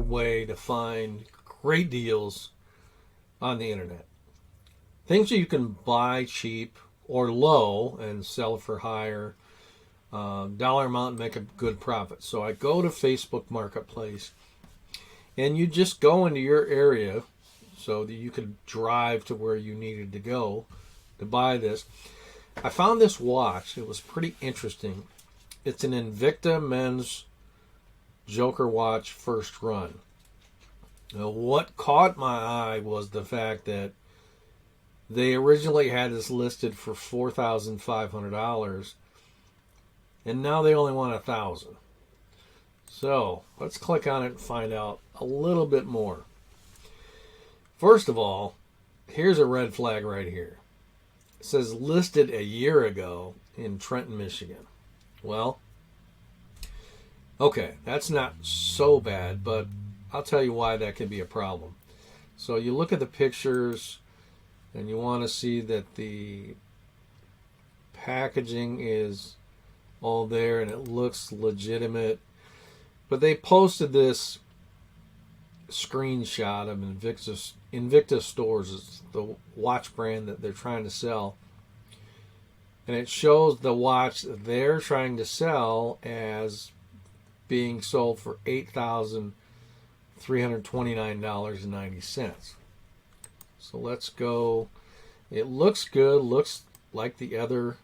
way to find great deals on the internet. Things that you can buy cheap or low and sell for higher dollar amount and make a good profit. So I go to Facebook Marketplace, and you just go into your area so that you could drive to where you needed to go to buy this. I found this watch. It was pretty interesting. It's an Invicta men's Joker watch first run. Now, what caught my eye was the fact that they originally had this listed for $4,500, and now they only want $1,000. So let's click on it and find out a little bit more. First of all, here's a red flag right here. It says listed a year ago in Trenton, Michigan. Well, okay, that's not so bad, but I'll tell you why that could be a problem. So you look at the pictures, and you want to see that the packaging is all there and it looks legitimate. But they posted this screenshot of Invicta Stores. It's the watch brand that they're trying to sell. And it shows the watch they're trying to sell as being sold for $8,329.90. So let's go. It looks good. Looks like the other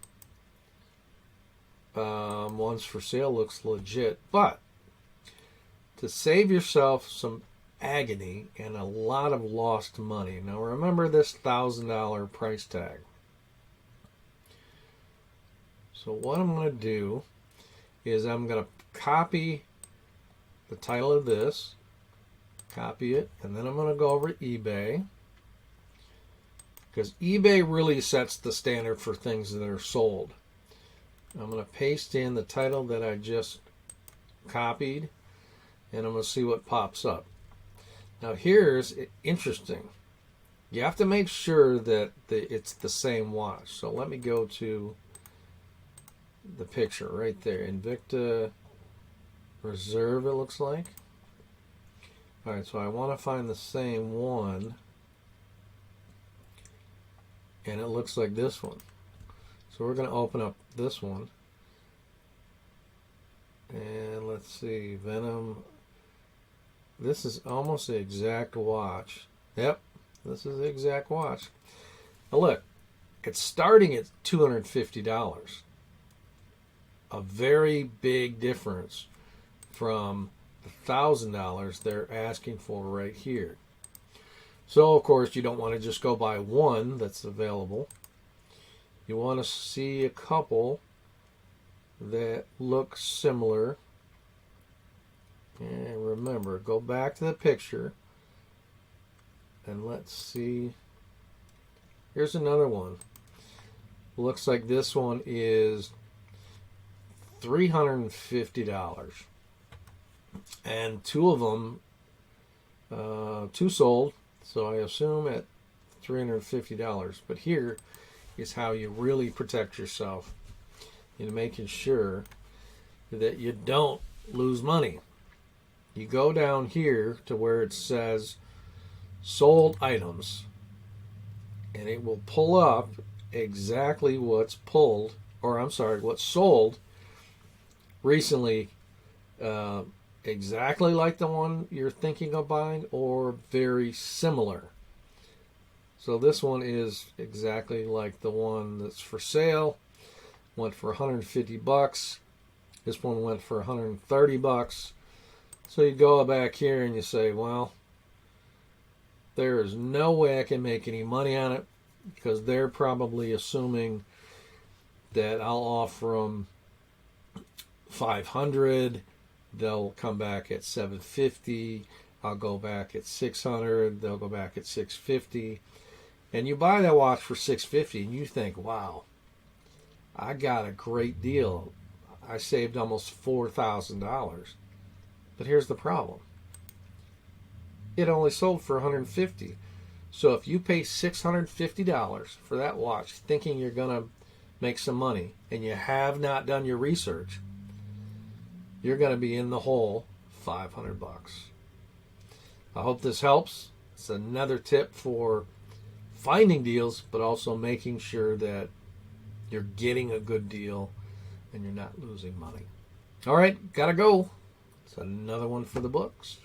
ones for sale. Looks legit. But to save yourself some agony and a lot of lost money. Now remember this $1,000 price tag. So what I'm going to do is I'm going to copy the title of this, copy it, and then I'm going to go over to eBay, because eBay really sets the standard for things that are sold. I'm going to paste in the title that I just copied, and I'm going to see what pops up. Now here's interesting. You have to make sure that it's the same watch. So let me go to the picture right there. Invicta Reserve, it looks like. Alright, so I want to find the same one. And it looks like this one. So we're going to open up this one. And let's see, Venom. This is almost the exact watch. Yep, this is the exact watch. Now look, it's starting at $250. A very big difference from the $1,000 they're asking for right here. So of course you don't want to just go buy one that's available. You want to see a couple that look similar. And remember, go back to the picture and let's see. Here's another one. Looks like this one is $350. And two of them, two sold. So I assume at $350. But here is how you really protect yourself in making sure that you don't lose money. You go down here to where it says sold items, and it will pull up exactly what's what's sold recently, exactly like the one you're thinking of buying or very similar. So this one is exactly like the one that's for sale. Went for $150. This one went for $130. So you go back here and you say, well, there is no way I can make any money on it, because they're probably assuming that I'll offer them $500. They'll come back at $750. I'll go back at $600. They'll go back at $650. And you buy that watch for $650 and you think, wow, I got a great deal. I saved almost $4,000. But here's the problem. It only sold for $150. So if you pay $650 for that watch thinking you're going to make some money and you have not done your research, you're going to be in the hole $500. I hope this helps. It's another tip for finding deals, but also making sure that you're getting a good deal and you're not losing money. All right, gotta go. It's another one for the books.